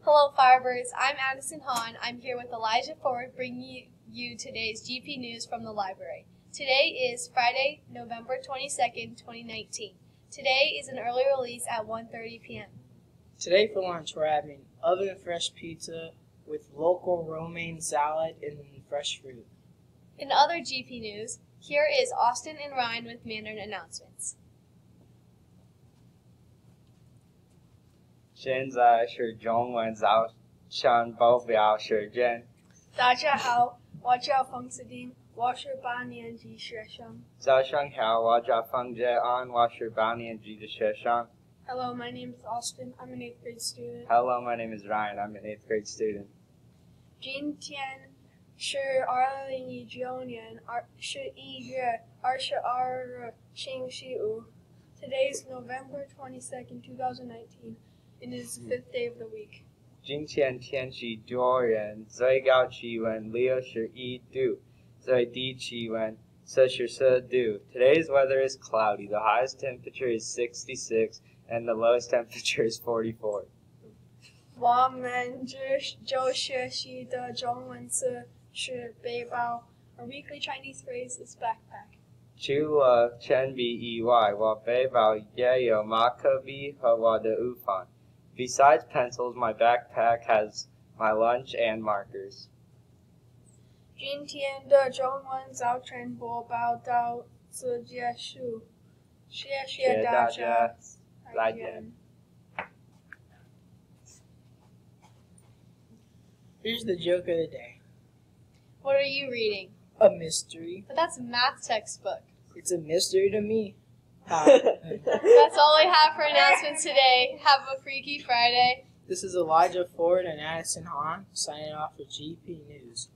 Hello, Firebirds. I'm Addison Hahn. I'm here with Elijah Ford, bringing you today's GP News from the library. Today is Friday, November 22nd, 2019. Today is an early release at 1:30 p.m. Today for lunch we're having oven-fresh pizza with local romaine salad and fresh fruit. In other GP News, here is Austin and Ryan with Mandarin announcements. 现在是中文早上报表时间。大家好，我叫冯子丁，我是8年级学生。早上好，我叫冯杰安，我是8年级的学生。Hello, my name is Austin. I'm an 8th grade student. Hello, my name is Ryan. I'm an 8th grade student. 今天是2019年11月22日星期五。Today is November 22nd, 2019. It is the 5th day of the week. 今天天气多云，最高气温61度，最低气温44度。Today's weather is cloudy. The highest temperature is 66 and the lowest temperature is 44. 我们就学习的中文词是背包。Our weekly Chinese phrase is backpack. 除了铅笔以外，我背包也有马克笔和我的雨伞。Besides pencils, my backpack has my lunch and markers. 今天的中文早晨播报到此结束，谢谢大家，再见。Here's the joke of the day. What are you reading? A mystery. But that's a math textbook. It's a mystery to me. That's all I have for announcements today. Have a Freaky Friday. This is Elijah Ford and Addison Hahn signing off for GP News.